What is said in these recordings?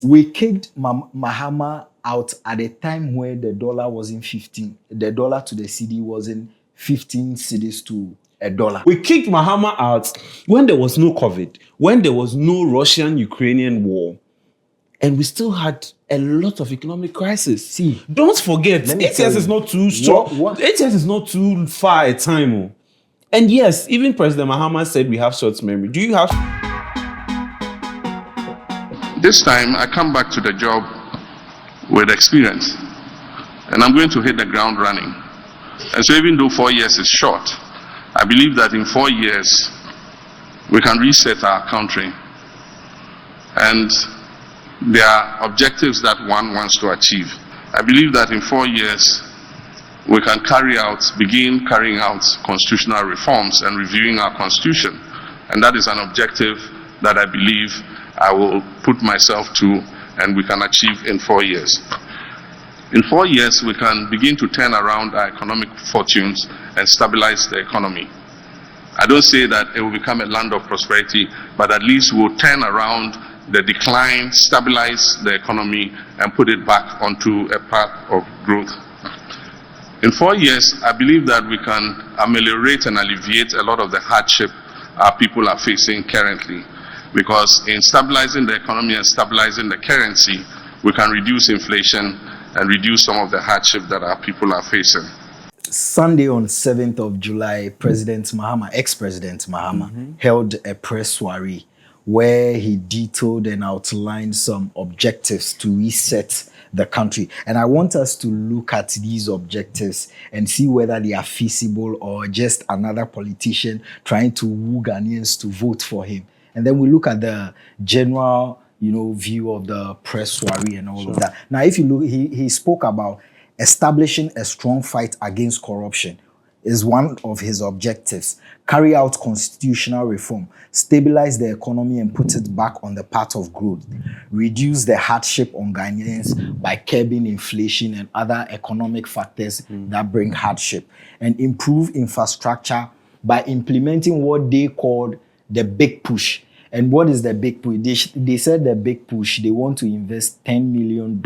We kicked Mahama out at a time where the dollar wasn't 15. The dollar to the CD wasn't 15 cedis to a dollar. We kicked Mahama out when there was no COVID, when there was no Russian-Ukrainian war, and we still had a lot of economic crisis. See, don't forget, 8 years is not too short. 8 years is not too far a time. And yes, even President Mahama said we have short memory. Do you have? This time, I come back to the job with experience, and I'm going to hit the ground running. And so even though 4 years is short, I believe that in 4 years, we can reset our country. And there are objectives that one wants to achieve. I believe that in 4 years, we can begin carrying out constitutional reforms and reviewing our constitution. And that is an objective that I believe I will put myself to and we can achieve in 4 years. In 4 years, we can begin to turn around our economic fortunes and stabilize the economy. I don't say that it will become a land of prosperity, but at least we'll turn around the decline, stabilize the economy, and put it back onto a path of growth. In 4 years, I believe that we can ameliorate and alleviate a lot of the hardship our people are facing currently. Because in stabilizing the economy and stabilizing the currency, we can reduce inflation and reduce some of the hardship that our people are facing. Sunday on 7th of July, President Mahama, ex-President Mahama, held a press soiree where he detailed and outlined some objectives to reset the country. And I want us to look at these objectives and see whether they are feasible or just another politician trying to woo Ghanaians to vote for him. And then we look at the general, view of the press soiree and all of that. Now, if you look, he spoke about establishing a strong fight against corruption is one of his objectives. Carry out constitutional reform, stabilize the economy and put it back on the path of growth. Reduce the hardship on Ghanaians by curbing inflation and other economic factors that bring hardship. And improve infrastructure by implementing what they called the big push. And what is the big push? They said the big push, they want to invest $10 million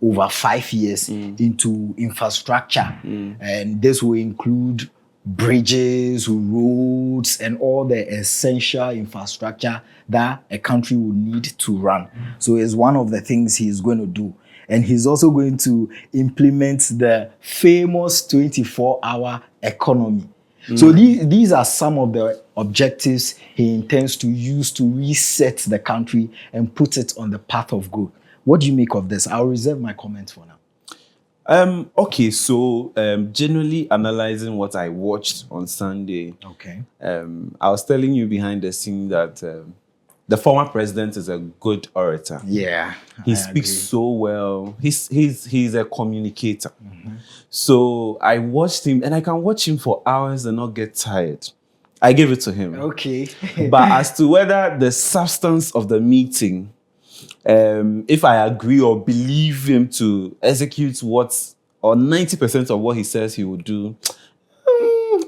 over 5 years into infrastructure. And this will include bridges, roads, and all the essential infrastructure that a country will need to run. So it's one of the things he's going to do. And he's also going to implement the famous 24-hour economy. So these are some of the objectives he intends to use to reset the country and put it on the path of growth. What do you make of this? I'll reserve my comments for now. Okay, so generally analyzing what I watched on Sunday, I was telling you behind the scene that the former president is a good orator. Yeah, he speaks so well. He's a communicator. So I watched him, and I can watch him for hours and not get tired. I gave it to him. Okay. But as to whether the substance of the meeting, if I agree or believe him to execute or 90% of what he says he will do,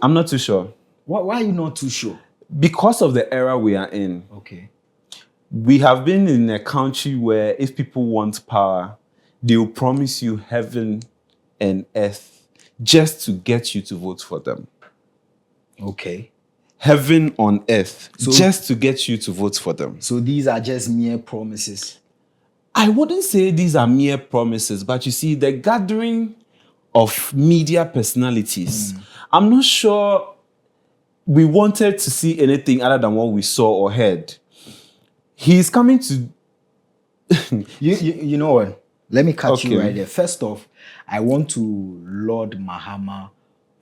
I'm not too sure. Why are you not too sure? Because of the era we are in. Okay. We have been in a country where if people want power, they will promise you heaven and earth just to get you to vote for them. Okay. Heaven on earth, just to get you to vote for them. So these are just mere promises? I wouldn't say these are mere promises, but you see, the gathering of media personalities, I'm not sure we wanted to see anything other than what we saw or heard. He's coming to... you know what? Let me catch you right there. First off, I want to laud Mahama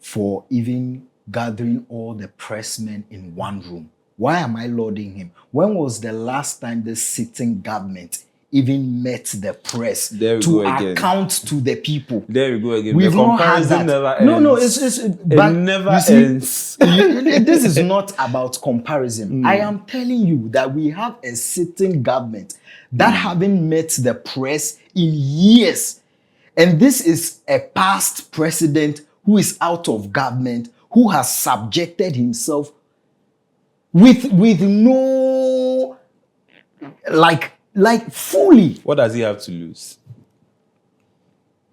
for even gathering all the pressmen in one room. Why am I lauding him? When was the last time the sitting government even met the press to account to the people? There you go again. We've not had that. Never ends. No, it never ends. This is not about comparison. I am telling you that we have a sitting government that haven't met the press in years. And this is a past president who is out of government, who has subjected himself with no like fully. What does he have to lose?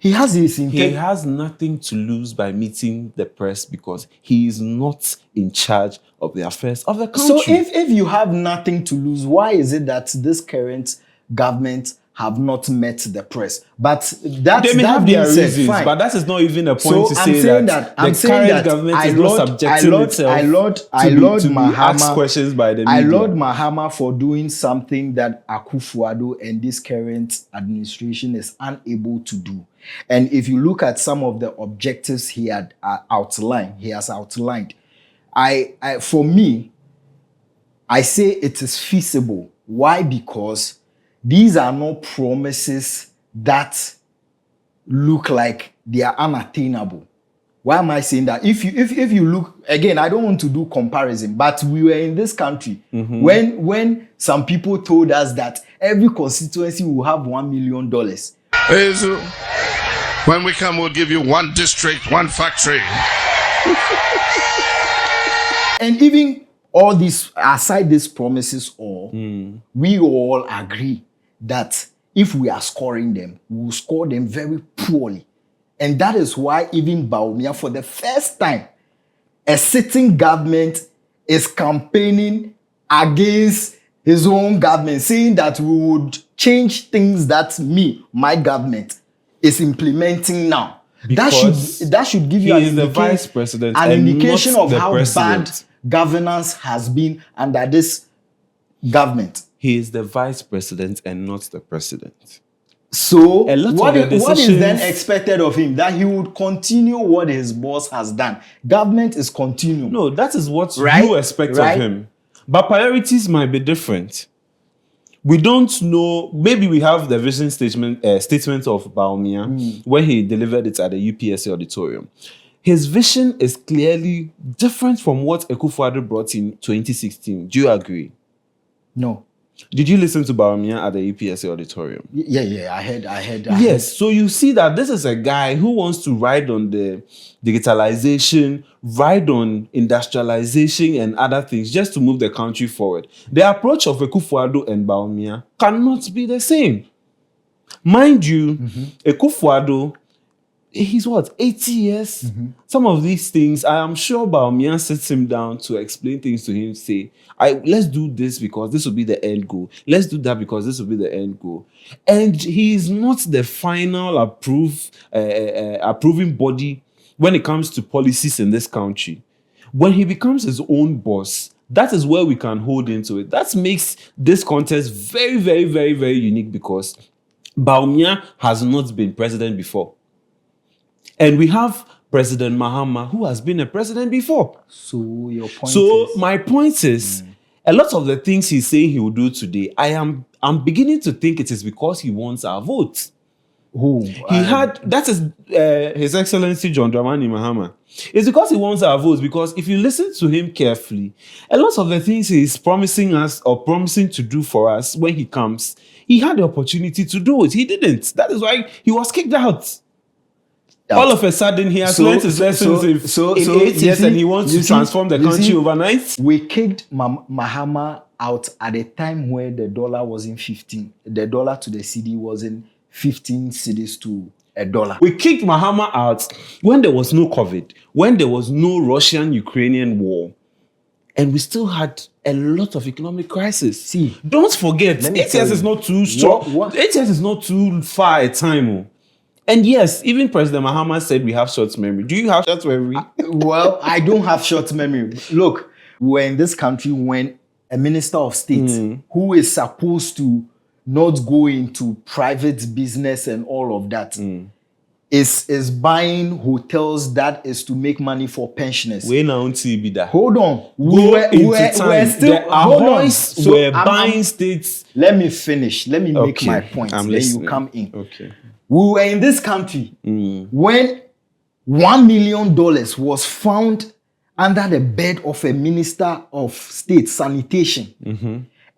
He has his He intent. has nothing to lose by meeting the press because he is not in charge of the affairs of the country. So if you have nothing to lose, why is it that this current government have not met the press? But that they may have their being said, reasons, fine. but that is not even a point So to I'm say saying that I'm the saying current that government I is not laud- subjecting itself I laud to be asked Mahama- questions by the media. I laud Mahama for doing something that Akufo-Addo and this current administration is unable to do. And if you look at some of the objectives he has outlined, for me, I say it is feasible. Why? Because these are not promises that look like they are unattainable. Why am I saying that? If you look again, I don't want to do comparison, but we were in this country when some people told us that every constituency will have $1 million. When we come, we'll give you one district, one factory. And even all these, aside these promises, we all agree that if we are scoring them, we will score them very poorly. And that is why even Bawumia, for the first time, a sitting government is campaigning against his own government, saying that we would change things that my government is implementing now. That should give you he is the vice president an and indication not of the how president. bad governance has been under this government. He is the vice president and not the president. So A lot what of the is then decisions- expected of him? That he would continue what his boss has done. Government is continuing. No, that is what Right? you expect Right? of him. But priorities might be different. We don't know. Maybe we have the vision statement of Bawumia when he delivered it at the UPSA auditorium. His vision is clearly different from what Akufo-Addo brought in 2016. Do you agree? No. Did you listen to Bawumia at the UPSA auditorium? Yeah. I heard. Yes. So you see that this is a guy who wants to ride on the digitalization, ride on industrialization and other things just to move the country forward. The approach of Akufo-Addo and Bawumia cannot be the same. Mind you, Akufo-Addo, he's 80 years? Some of these things, I am sure Bawumia sits him down to explain things to him, say, let's do this because this will be the end goal. Let's do that because this will be the end goal. And he is not the final approving body when it comes to policies in this country. When he becomes his own boss, that is where we can hold into it. That makes this contest very, very, very, very unique because Bawumia has not been president before. And we have President Mahama, who has been a president before. So your point So is, my point is, a lot of the things he's saying he will do today, I'm beginning to think it is because he wants our votes. That is His Excellency John Dramani Mahama. It's because he wants our votes, because if you listen to him carefully, a lot of the things he's promising us or promising to do for us when he comes, he had the opportunity to do it. He didn't. That is why he was kicked out. All of a sudden, he has learned his lessons in 8 years and he wants to transform the country overnight. We kicked Mahama out at a time where the dollar wasn't 15. The dollar to the CD wasn't 15 cedis to a dollar. We kicked Mahama out when there was no COVID, when there was no Russian-Ukrainian war, and we still had a lot of economic crisis. See, don't forget, 8 years is not too short. 8 years is not too far a time. And yes, even President Mahama said we have short memory. Do you have short memory? Well, I don't have short memory. Look, we're in this country when a minister of state who is supposed to not go into private business and all of that is buying hotels that is to make money for pensioners. Hold on. We're buying states. Let me finish. Let me make my point. Then you come in. Okay. We were in this country when $1 million was found under the bed of a minister of state sanitation.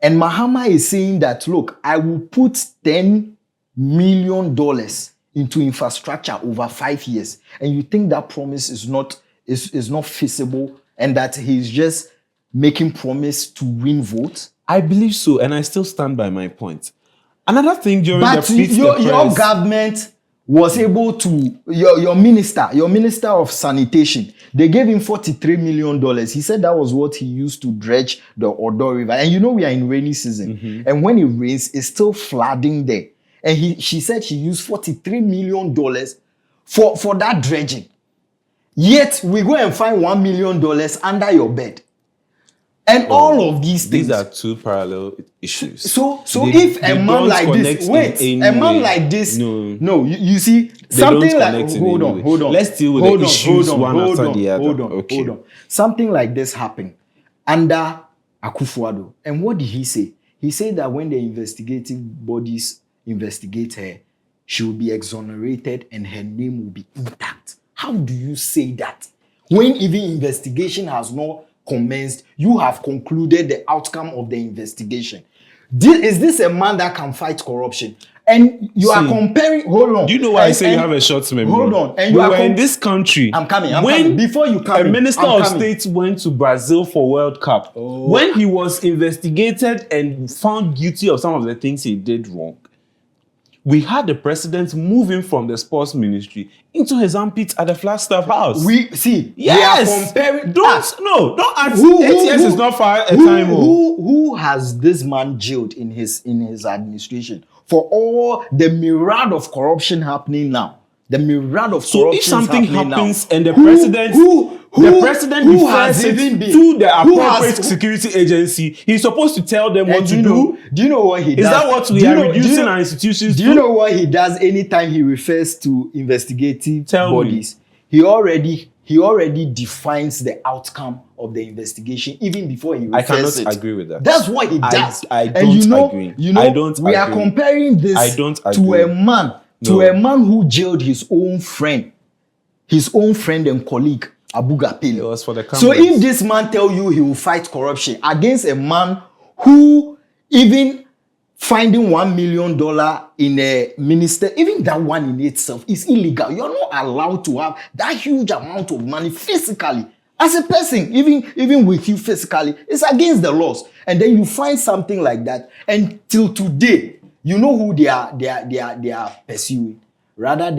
And Mahama is saying that, look, I will put $10 million into infrastructure over 5 years. And you think that promise is not feasible and that he's just making promise to win votes? I believe so, and I still stand by my point. Another thing during But the your press, government was able to, your minister of sanitation, they gave him $43 million. He said that was what he used to dredge the Odo River. And you know we are in rainy season. And when it rains, it's still flooding there. And she said she used $43 million for that dredging. Yet we go and find $1 million under your bed. And all of these things. These are two parallel issues. So if a man like this, you see, something like, hold on. Let's deal with the issues one after the other. Hold on. Something like this happened under Akufo-Addo. And what did he say? He said that when the investigative bodies investigate her, she will be exonerated and her name will be intact. How do you say that? When even investigation has not commenced, you have concluded the outcome of the investigation. Is this a man that can fight corruption? And you are comparing. Hold on. Do you know why I say you have a short memory? Hold on. And we were in this country. I'm coming. Before you come, a minister of state went to Brazil for World Cup. When he was investigated and found guilty of some of the things he did wrong, we had the president moving from the sports ministry into his armpits at the Flagstaff House. We are comparing. Don't ask. 8 years is not far a time. Who has this man jailed in his administration for all the myriad of corruption happening now? The myriad of corruption. So if something happens now, and the president refers it to the appropriate security agency, he's supposed to tell them what to do. Do you know what he does? Is that what we are reducing our institutions to? Do you know what he does anytime he refers to investigative bodies? He already defines the outcome of the investigation even before he refers it. I cannot agree with that. That's what he does. I don't agree. I don't agree. We are comparing this to a man. To a man who jailed his own friend and colleague, Abu Gapele. It was for the cameras. So if this man tell you he will fight corruption against a man who even finding $1 million in a minister, even that one in itself is illegal. You're not allowed to have that huge amount of money physically. As a person, even with you physically, it's against the laws. And then you find something like that. And till today, you know who they are pursuing? Rather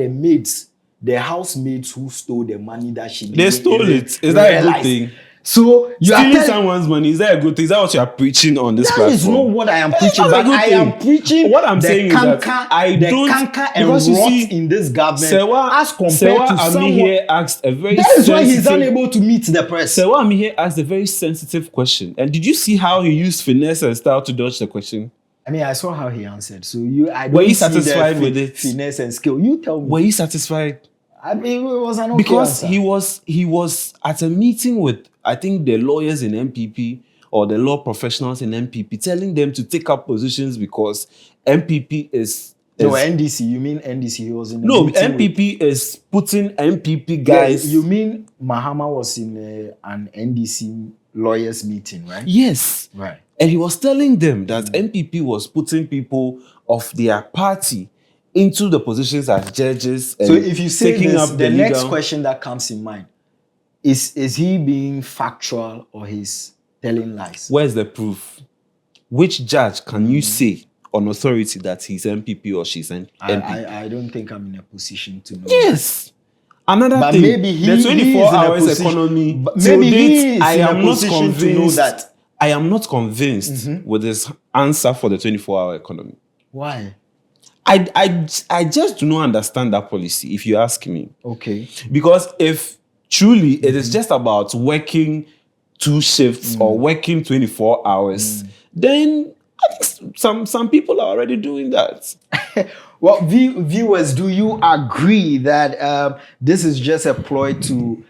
the housemaids who stole the money that she They stole it. Is that a good thing? So you stealing someone's money, is that a good thing? Is that what you are preaching on this platform? That is not what I am preaching, but I am preaching what I'm saying is that I don't, canker and rot in this government as compared to someone. Here asked a very that is why he's unable to meet the press. Sewa Amihe asked a very sensitive question. And did you see how he used finesse and style to dodge the question? I mean, I saw how he answered. So were you satisfied with it? Finesse and skill. You tell me. Were you satisfied? I mean, it was an okay because answer. he was at a meeting with, I think, the lawyers in MPP or the law professionals in MPP, telling them to take up positions because MPP is no, NDC. You mean NDC? He was in MPP is putting MPP guys. Yeah, you mean Mahama was in an NDC lawyers meeting, right? Yes. Right. And he was telling them that MPP was putting people of their party into the positions as judges. And so if you say taking this, up the next legal question that comes in mind is he being factual or he's telling lies? Where's the proof? Which judge can you say on authority that he's MPP or she's MPP? I don't think I'm in a position to know. Yes. Another but thing, maybe the 24 hours economy, maybe he is I am in a position to know that. I am not convinced with this answer for the 24-hour economy. Why? I just do not understand that policy, if you ask me. Okay. Because if truly it is just about working 2 shifts or working 24 hours, then I think some people are already doing that. Well, viewers, do you agree that this is just a ploy to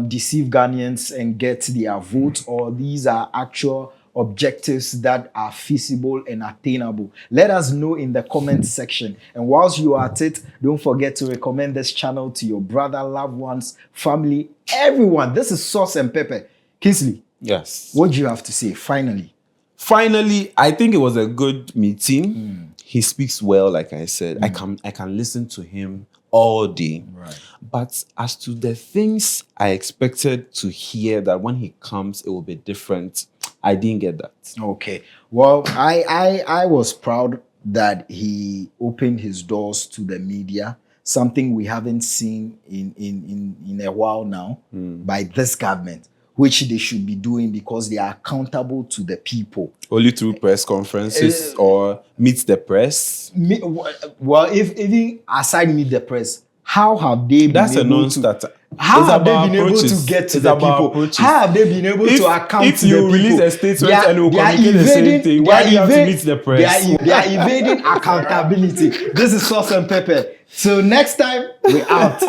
deceive Ghanaians and get their votes, or these are actual objectives that are feasible and attainable? Let us know in the comment section. And whilst you are at it, don't forget to recommend this channel to your brother, loved ones, family, everyone. This is Sauce and Pepper. Kingsley, yes. What do you have to say finally? Finally, I think it was a good meeting. He speaks well, like I said. I can listen to him all day. Right. But as to the things I expected to hear, that when he comes, it will be different, I didn't get that. Okay. Well, I was proud that he opened his doors to the media, something we haven't seen in a while now by this government, which they should be doing because they are accountable to the people. Only through press conferences or meet the press? Well, if even aside meet the press, how have they been That's a able non-starter. to? How It's have they about been able approaches. to get to It's the about people? approaches. How have they been able to account if to the you people? release a statement and you They are communicate the same thing, why do you have to evading- meet the press? They are evading accountability. This is Sauce and Pepper. So next time, we're out.